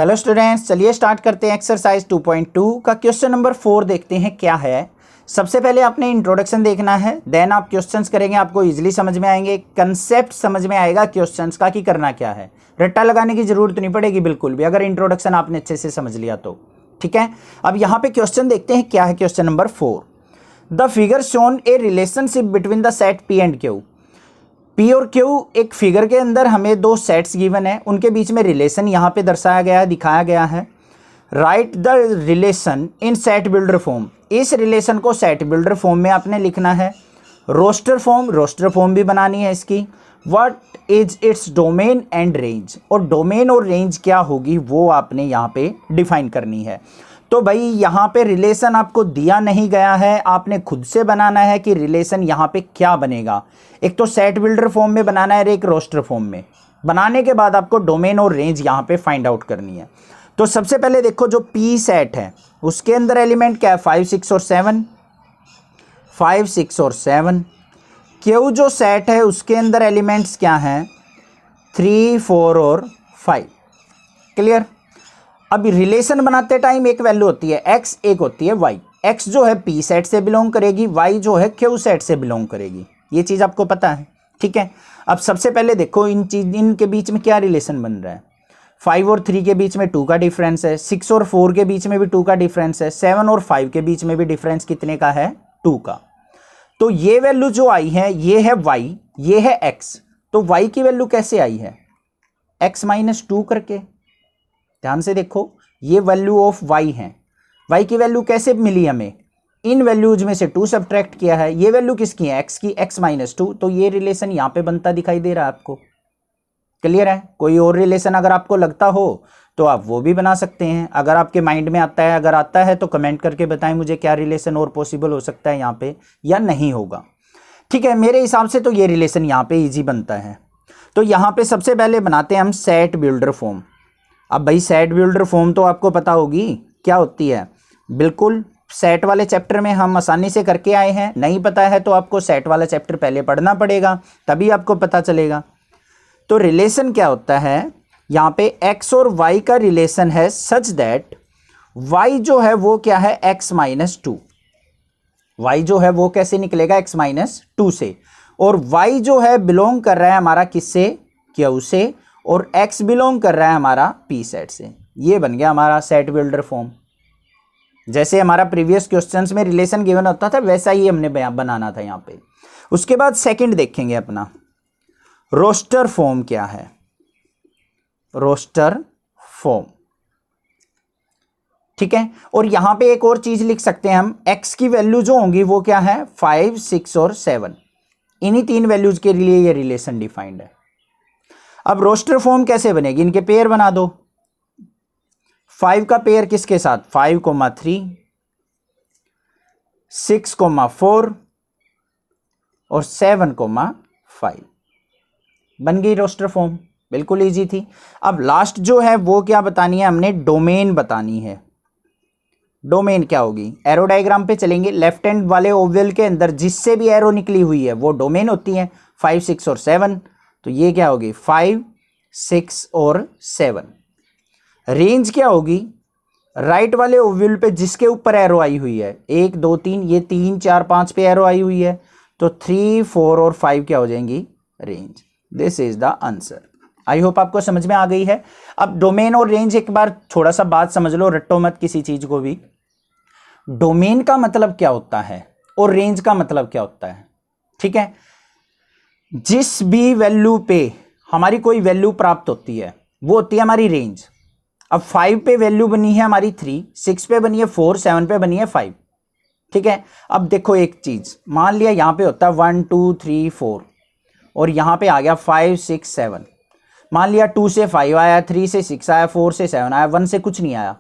Hello students, चलिए start करते हैं एक्सरसाइज 2.2 का क्वेश्चन नंबर 4 देखते हैं क्या है। सबसे पहले आपने इंट्रोडक्शन देखना है, देन आप क्वेश्चंस करेंगे, आपको इजीली समझ में आएंगे, कंसेप्ट समझ में आएगा क्वेश्चंस का कि करना क्या है। रट्टा लगाने की जरूरत नहीं पड़ेगी बिल्कुल भी, अगर इंट्रोडक्शन आपने अच्छे से समझ लिया तो। ठीक है, अब यहाँ पे क्वेश्चन देखते हैं क्या है। Question number 4, the figure shown A relationship between the set P and Q. P और क्यू एक फिगर के अंदर हमें दो सेट्स गिवन है, उनके बीच में रिलेशन यहाँ पे दर्शाया गया है, दिखाया गया है। Right the relation in set builder form. इस रिलेशन को सेट बिल्डर फॉर्म में आपने लिखना है। रोस्टर फॉर्म भी बनानी है इसकी। What is its domain and range, और डोमेन और रेंज क्या होगी वो आपने यहाँ पे डिफाइन करनी है। तो भाई यहाँ पे रिलेशन आपको दिया नहीं गया है, आपने खुद से बनाना है कि रिलेशन यहाँ पे क्या बनेगा। एक तो सेट बिल्डर फॉर्म में बनाना है, एक रोस्टर फॉर्म में। बनाने के बाद आपको डोमेन और रेंज यहाँ पे फाइंड आउट करनी है। तो सबसे पहले देखो, जो पी सेट है उसके अंदर एलिमेंट क्या है, 5, 6 और 7। 5, 6 और 7। क्यू जो सेट है उसके अंदर एलिमेंट्स क्या हैं, 3, 4 और 5। क्लियर। अब रिलेशन बनाते टाइम एक वैल्यू होती है x, एक होती है y। x जो है p सेट से बिलोंग करेगी, y जो है q सेट से बिलोंग करेगी। ये चीज़ आपको पता है, ठीक है। अब सबसे पहले देखो इनके बीच में क्या रिलेशन बन रहा है। 5 और 3 के बीच में 2 का डिफरेंस है, 6 और 4 के बीच में भी 2 का डिफरेंस है, 7 और 5 के बीच में भी डिफरेंस कितने का है, 2 का। तो ये वैल्यू जो आई है ये है y, ये है x। तो y की वैल्यू कैसे आई है, x - 2 करके। ध्यान से देखो, ये वैल्यू ऑफ y है। y की वैल्यू कैसे मिली हमें, इन वैल्यूज में से 2 सब्ट्रैक्ट किया है। ये वैल्यू किसकी है, x की, x - 2। तो ये रिलेशन यहां पे बनता दिखाई दे रहा है आपको। क्लियर है। कोई और रिलेशन अगर आपको लगता हो तो आप वो भी बना सकते हैं, अगर आपके माइंड में आता है। अगर आता है तो कमेंट करके बताएं मुझे क्या रिलेशन और पॉसिबल हो सकता है यहाँ पे या नहीं होगा। ठीक है, मेरे हिसाब से तो ये रिलेशन यहाँ पे ईजी बनता है। तो यहाँ पे सबसे पहले बनाते हैं हम सेट बिल्डर फॉर्म। अब भाई सेट बिल्डर फॉर्म तो आपको पता होगी क्या होती है, बिल्कुल सेट वाले चैप्टर में हम आसानी से करके आए हैं। नहीं पता है तो आपको सेट वाला चैप्टर पहले पढ़ना पड़ेगा, तभी आपको पता चलेगा। तो रिलेशन क्या होता है, यहाँ पे x और y का रिलेशन है सच दैट y जो है वो क्या है, x - 2। y जो है वो कैसे निकलेगा, x - 2 से। और y जो है बिलोंग कर रहा है हमारा किससे, q से, और x बिलोंग कर रहा है हमारा p सेट से। ये बन गया हमारा सेट बिल्डर फॉर्म। जैसे हमारा प्रीवियस क्वेश्चंस में रिलेशन गिवन होता था वैसा ही हमने बनाना था यहाँ पे। उसके बाद सेकंड देखेंगे अपना, रोस्टर फॉर्म क्या है। रोस्टर फॉर्म, ठीक है। और यहां पे एक और चीज लिख सकते हैं हम, x की वैल्यू जो होंगी वो क्या है, 5, 6 और 7। इन्हीं 3 वैल्यूज के लिए ये रिलेशन डिफाइंड है। अब रोस्टर फॉर्म कैसे बनेगी, इनके पेयर बना दो। 5 का पेयर किसके साथ, 5, 3, 6, 4 और 7, 5। बन गई रोस्टर फॉर्म, बिल्कुल इजी थी। अब लास्ट जो है वो क्या बतानी है हमने, डोमेन बतानी है। डोमेन क्या होगी, एरो डायग्राम पे चलेंगे। लेफ्ट हैंड वाले ओवल के अंदर जिससे भी एरो निकली हुई है वो डोमेन होती है, 5, 6 और 7। तो ये क्या होगी, 5, 6 और 7। रेंज क्या होगी, राइट वाले ओवल पे जिसके ऊपर एरो आई हुई है, 1, 2, 3, ये 3, 4, 5 पे एरो आई हुई है, तो 3, 4 और 5 क्या हो जाएंगी, range. This is the answer. I hope आपको समझ में आ गई है। अब डोमेन और रेंज एक बार थोड़ा सा बात समझ लो, रट्टो मत किसी चीज को भी। डोमेन का मतलब क्या होता है और रेंज का मतलब क्या होता है, ठीक है। जिस भी वैल्यू पे हमारी कोई वैल्यू प्राप्त होती है वो होती है हमारी रेंज। अब 5 पे वैल्यू बनी है हमारी 3, 6 पे बनी है 4, 7 पे बनी है 5, ठीक है। अब देखो एक चीज, मान लिया यहां पे होता है 1, 2, 3, 4 और यहां पे आ गया 5, 6, 7। मान लिया 2 से 5 आया, 3 से 6 आया, 4 से 7 आया, 1 से कुछ नहीं आया,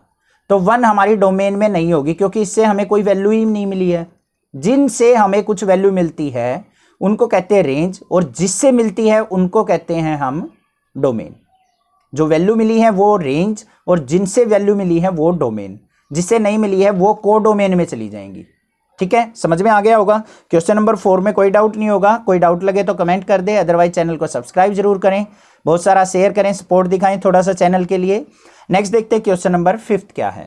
तो 1 हमारी डोमेन में नहीं होगी क्योंकि इससे हमें कोई वैल्यू ही नहीं मिली है। जिनसे हमें कुछ वैल्यू मिलती है उनको कहते हैं रेंज, और जिससे मिलती है उनको कहते हैं हम डोमेन। जो वैल्यू मिली है वो रेंज, और जिनसे वैल्यू मिली है वो डोमेन। जिससे नहीं मिली है वो कोडोमेन में चली जाएंगी, ठीक है, समझ में आ गया होगा। क्वेश्चन नंबर 4 में कोई डाउट नहीं होगा, कोई डाउट लगे तो कमेंट कर दे, अदरवाइज चैनल को सब्सक्राइब जरूर करें, बहुत सारा शेयर करें, सपोर्ट दिखाएं थोड़ा सा चैनल के लिए। नेक्स्ट देखते हैं क्वेश्चन नंबर 5 क्या है।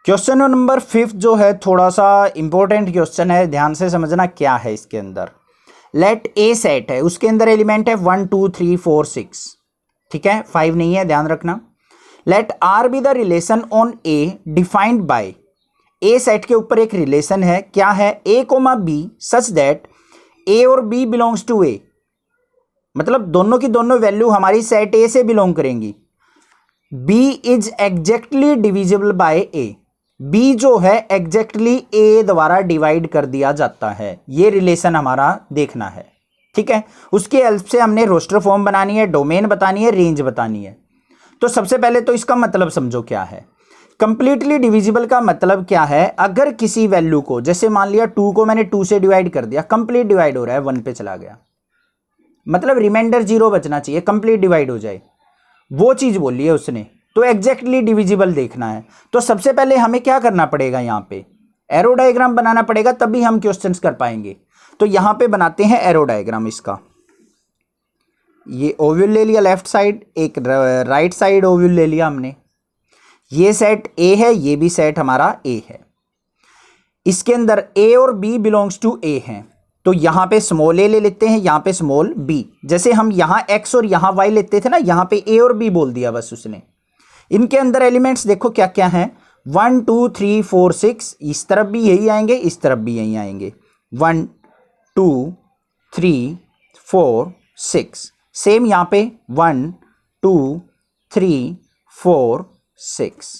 क्वेश्चन नंबर 5 जो है थोड़ा सा इंपॉर्टेंट क्वेश्चन है, ध्यान से समझना क्या है इसके अंदर। लेट ए सेट है, उसके अंदर एलिमेंट है 1 2 3 4 6, ठीक है, 5 नहीं है, ध्यान रखना। Let R be the relation on A defined by, A set के ऊपर एक रिलेशन है, क्या है, A comma B such that A और बी बिलोंग्स टू ए, मतलब दोनों की दोनों वैल्यू हमारी सेट ए से बिलोंग करेंगी। B is exactly divisible by A, B जो है एग्जैक्टली ए द्वारा डिवाइड कर दिया जाता है, ये रिलेशन हमारा देखना है, ठीक है। उसके हेल्प से हमने रोस्टर फॉर्म बनानी है, डोमेन बतानी है, रेंज बतानी है। तो सबसे पहले तो इसका मतलब समझो क्या है। कंप्लीटली डिविजिबल का मतलब क्या है, अगर किसी वैल्यू को, जैसे मान लिया 2 को मैंने 2 से डिवाइड कर दिया, कंप्लीट डिवाइड हो रहा है, 1 पे चला गया, मतलब रिमाइंडर 0 बचना चाहिए, कंप्लीट डिवाइड हो जाए, वो चीज बोली है उसने। तो एग्जैक्टली डिविजिबल देखना है, तो सबसे पहले हमें क्या करना पड़ेगा, यहाँ पे एरो डायग्राम बनाना पड़ेगा, तभी हम क्वेश्चंस कर पाएंगे। तो यहाँ पे बनाते हैं एरो डायग्राम इसका। ये ओव्यूल ले लिया लेफ्ट साइड, एक राइट साइड ओव्यूल ले लिया हमने। ये सेट ए है, ये भी सेट हमारा ए है। इसके अंदर ए और बी बिलोंग्स टू ए हैं, तो यहाँ पे स्मॉल ए ले लेते हैं, यहाँ पे स्मॉल बी। जैसे हम यहाँ एक्स और यहाँ वाई लेते थे ना, यहाँ पे ए और बी बोल दिया बस उसने। इनके अंदर एलिमेंट्स देखो क्या क्या हैं, 1 2 3 4 6, इस तरफ भी यही आएंगे, इस तरफ भी यही आएंगे, 1 2 3 4 6। सेम यहाँ पे 1 2 3 4 6।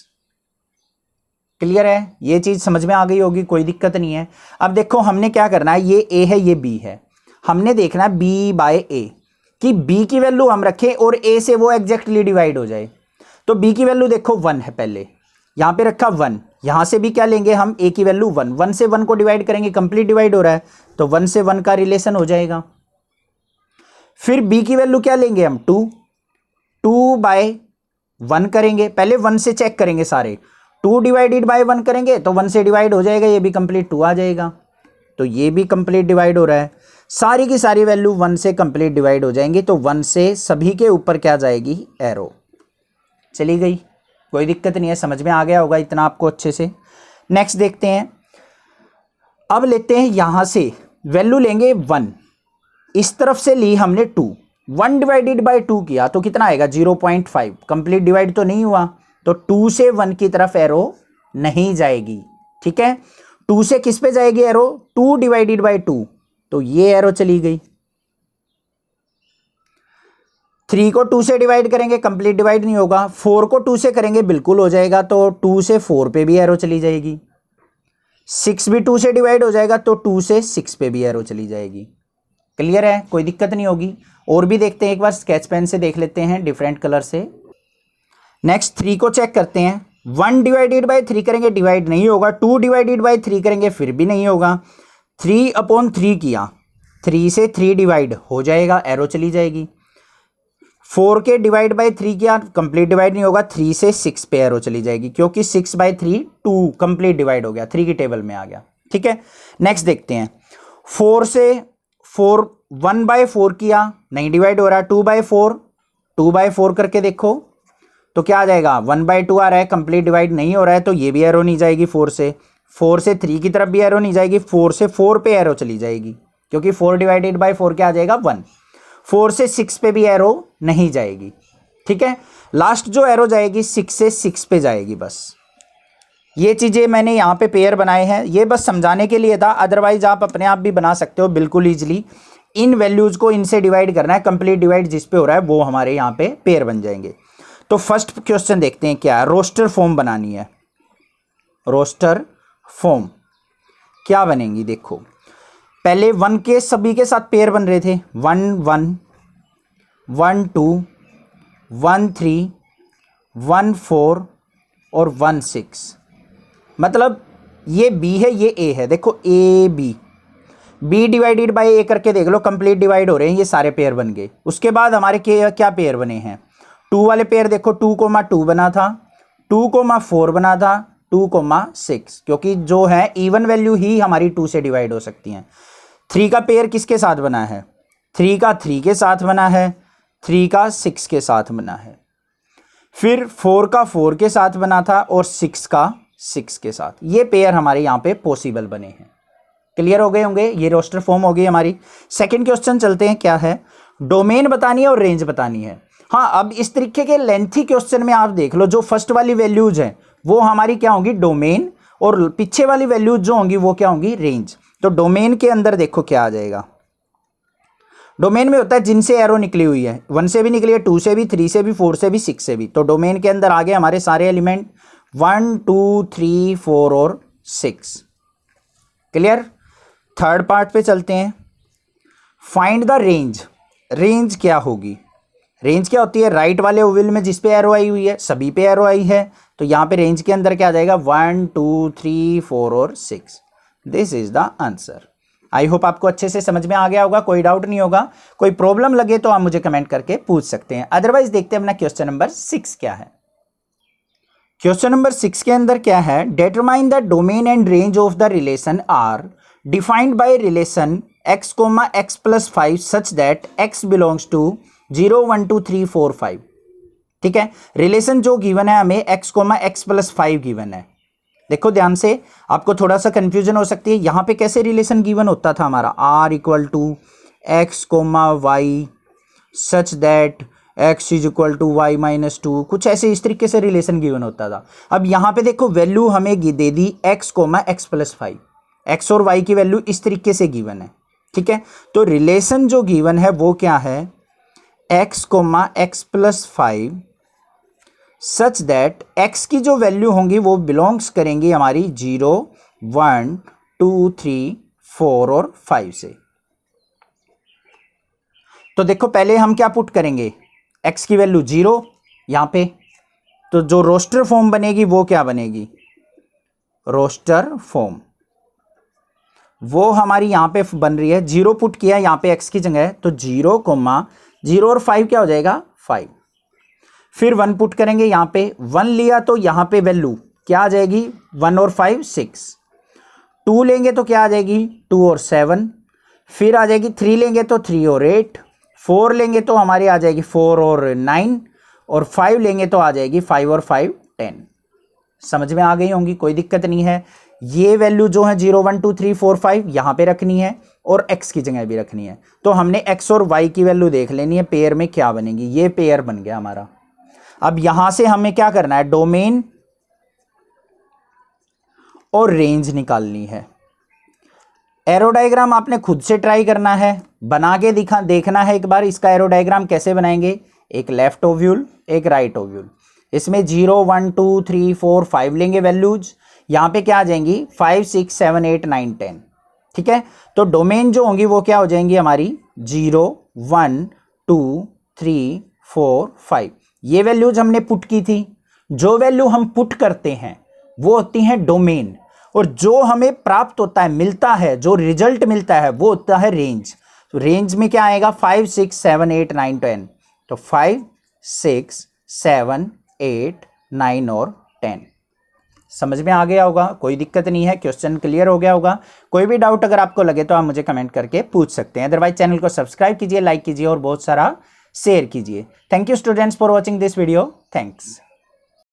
क्लियर है, ये चीज समझ में आ गई होगी, कोई दिक्कत नहीं है। अब देखो हमने क्या करना है, ये ए है, ये बी है, हमने देखना है बी बाय ए, कि बी की वैल्यू हम रखें और ए से वो एग्जैक्टली डिवाइड हो जाए। तो बी की वैल्यू देखो 1 है, पहले यहाँ पे रखा 1, यहाँ से भी क्या लेंगे हम, ए की वैल्यू 1, 1 से 1 को डिवाइड करेंगे, कंप्लीट डिवाइड हो रहा है, तो 1 से 1 का रिलेशन हो जाएगा। फिर बी की वैल्यू क्या लेंगे हम, 2, 2 बाय 1 करेंगे, पहले 1 से चेक करेंगे सारे, 2 डिवाइडेड बाय 1 करेंगे तो 1 से डिवाइड हो जाएगा, ये भी कंप्लीट 2 आ जाएगा, तो ये भी कंप्लीट डिवाइड हो रहा है। सारी की सारी वैल्यू 1 से कंप्लीट डिवाइड हो जाएंगी, तो 1 से सभी के ऊपर क्या जाएगी, एरो चली गई, कोई दिक्कत नहीं है, समझ में आ गया होगा इतना आपको अच्छे से। नेक्स्ट देखते हैं, अब लेते हैं यहां से वैल्यू लेंगे 1, इस तरफ से ली हमने 2, 1 डिवाइडेड बाय 2 किया तो कितना आएगा, 0.5, कंप्लीट डिवाइड तो नहीं हुआ, तो 2 से 1 की तरफ एरो नहीं जाएगी, ठीक है। 2 से किस पे जाएगी एरो, 2 डिवाइडेड बाय 2, तो ये एरो चली गई। 3 को 2 से डिवाइड करेंगे, कंप्लीट डिवाइड नहीं होगा। 4 को 2 से करेंगे, बिल्कुल हो जाएगा, तो 2 से 4 पे भी एरो चली जाएगी। 6 भी 2 से डिवाइड हो जाएगा, तो 2 से 6 पे भी एरो चली जाएगी। क्लियर है, कोई दिक्कत नहीं होगी। और भी देखते हैं, एक बार स्केच पेन से देख लेते हैं डिफरेंट कलर से। नेक्स्ट 3 को चेक करते हैं, 1 डिवाइडेड बाय 3 करेंगे, डिवाइड नहीं होगा। 2 डिवाइडेड बाय 3 करेंगे, फिर भी नहीं होगा। 3/3 किया, 3 से 3 डिवाइड हो जाएगा, एरो चली जाएगी। 4 के डिवाइड बाय 3 किया, कंप्लीट डिवाइड नहीं होगा, 3 से 6 पे एरो चली जाएगी, क्योंकि 6/3 2 कंप्लीट डिवाइड हो गया, 3 की टेबल में आ गया, ठीक है। नेक्स्ट देखते हैं, 4 से 4 1/4 किया, नहीं डिवाइड हो रहा। 2/4 2/4 करके देखो तो क्या आ जाएगा, 1/2 आ रहा है, कंप्लीट डिवाइड नहीं हो रहा है, तो ये भी एरो नहीं जाएगी। 4 से 3 की तरफ भी एरो नहीं जाएगी, 4 से 4 पे एरो चली जाएगी, क्योंकि 4 डिवाइडेड बाय 4 क्या आ जाएगा, 1। 4 से 6 पे भी एरो नहीं जाएगी, ठीक है। लास्ट जो एरो जाएगी 6 से 6 पे जाएगी, बस। ये चीज़ें मैंने यहाँ पे पेयर बनाए हैं, ये बस समझाने के लिए था, अदरवाइज आप अपने आप भी बना सकते हो बिल्कुल ईजिली। इन वैल्यूज़ को इनसे डिवाइड करना है, कंप्लीट डिवाइड जिस पे हो रहा है वो हमारे यहाँ पे पेयर बन जाएंगे। तो फर्स्ट क्वेश्चन देखते हैं क्या है, रोस्टर फॉर्म बनानी है। रोस्टर फॉर्म क्या बनेंगी, देखो पहले 1 के सभी के साथ पेयर बन रहे थे, 1 1 1 2 1 3 1 4 और 1 6, मतलब ये बी है, ये ए है। देखो ए बी डिवाइडेड बाय ए करके देख लो, कंप्लीट डिवाइड हो रहे हैं, ये सारे पेयर बन गए। उसके बाद हमारे क्या पेयर बने हैं, 2 वाले पेयर देखो, 2,2 बना था, 2,4 बना था, 2,6, क्योंकि जो है इवन वैल्यू ही हमारी 2 से डिवाइड हो सकती हैं। 3 का पेयर किसके साथ बना है? 3 का 3 के साथ बना है, 3 का 6 के साथ बना है, फिर 4 का 4 के साथ बना था और 6 का 6 के साथ। ये पेयर हमारे यहाँ पे पॉसिबल बने हैं। क्लियर हो गए होंगे? ये रोस्टर फॉर्म हो गई हमारी। सेकंड क्वेश्चन चलते हैं, क्या है? डोमेन बतानी है और रेंज बतानी है। हाँ, अब इस तरीके के लेंथी क्वेश्चन में आप देख लो, जो फर्स्ट वाली वैल्यूज हैं वो हमारी क्या होंगी? डोमेन, और पीछे वाली वैल्यूज जो होंगी वो क्या होंगी? रेंज। तो डोमेन के अंदर देखो क्या आ जाएगा। डोमेन में होता है जिनसे एरो निकली हुई है, 1 से भी निकली है, 2 से भी, 3 से भी, 4 से भी, 6 से भी। तो डोमेन के अंदर आ गए हमारे सारे एलिमेंट 1 2 3 4 और 6। क्लियर? थर्ड पार्ट पे चलते हैं। Find the range. रेंज क्या होगी? रेंज क्या होती है? राइट वाले ओवल में जिस पे एरो आई हुई है, सभी पे एरो आई है, तो यहाँ पे रेंज के अंदर क्या आ जाएगा? 1 2 3 4 और 6। This is the answer. I hope आपको अच्छे से समझ में आ गया होगा, कोई डाउट नहीं होगा। कोई प्रॉब्लम लगे तो आप मुझे कमेंट करके पूछ सकते हैं। अदरवाइज देखते हैं अपना क्वेश्चन नंबर 6 क्या है। क्वेश्चन नंबर 6 के अंदर क्या है? Determine the domain and range of the relation R defined by relation x, x + 5 such that x belongs to 0 1 2 3 4 5। ठीक है, रिलेशन जो गिवन है हमें x, x + 5 गिवन है। देखो ध्यान से, आपको थोड़ा सा कंफ्यूजन हो सकती है। यहां पे कैसे रिलेशन गिवन होता था हमारा? r = x, y such that x = y - 2, कुछ ऐसे इस तरीके से रिलेशन गिवन होता था। अब यहां पे देखो वैल्यू हमें दे दी x, x + 5। x और y की वैल्यू इस तरीके से गिवन है। ठीक है, तो रिलेशन जो गिवन है वो क्या है? x, x + 5 such that x की जो वैल्यू होंगी वो बिलोंग्स करेंगी हमारी 0 1 2 3 4 और 5 से। तो देखो पहले हम क्या पुट करेंगे? x की वैल्यू 0 यहां पे, तो जो रोस्टर फॉर्म बनेगी वो क्या बनेगी? रोस्टर फॉर्म वो हमारी यहां पे बन रही है। 0 पुट किया यहां पे x की जगह, तो 0, 0 और 5 क्या हो जाएगा? 5। फिर 1 पुट करेंगे यहां पे, 1 लिया तो यहां पे वैल्यू क्या आ जाएगी? 1 और 5 6। 2 लेंगे तो क्या आ जाएगी? 2 और 7। फिर आ जाएगी 3 लेंगे तो 3 और 8। 4 लेंगे तो हमारी आ जाएगी 4 और 9, और 5 लेंगे तो आ जाएगी 5 और 5 10। समझ में आ गई होंगी, कोई दिक्कत नहीं है। ये वैल्यू जो है 0 1 2 3 4 5 यहां पे रखनी है और x की जगह भी रखनी है। तो हमने x और y की वैल्यू देख लेनी है, पेयर में क्या बनेगी। ये पेयर बन गया हमारा। अब यहां से हमें क्या करना है? डोमेन और रेंज निकालनी है। एरो डायग्राम आपने खुद से ट्राई करना है, बना के देखना है एक बार। इसका एरो डायग्राम कैसे बनाएंगे? एक लेफ्ट ओव्यूल, एक राइट ओव्यूल। इसमें 0 1 2 3 4 5 लेंगे वैल्यूज, यहां पे क्या आ जाएंगी? 5 6 7 8 9 10। ठीक है, तो डोमेन जो होंगी वो क्या हो जाएंगी हमारी? 0 1 2 3 4 5। ये वैल्यूज हमने पुट की थी। जो वैल्यू हम पुट करते हैं वो होती है डोमेन, और जो हमें प्राप्त होता है, मिलता है, जो रिजल्ट मिलता है वो होता है रेंज। तो रेंज में क्या आएगा? 5 6 7 8 9 10। तो 5 6 7 8 9 और 10। समझ में आ गया होगा, कोई दिक्कत नहीं है, क्वेश्चन क्लियर हो गया होगा। कोई भी डाउट अगर आपको लगे तो आप मुझे कमेंट करके पूछ सकते हैं। अदरवाइज चैनल को सब्सक्राइब कीजिए, लाइक कीजिए और बहुत सारा शेयर कीजिए। Thank you students for watching this video. Thanks.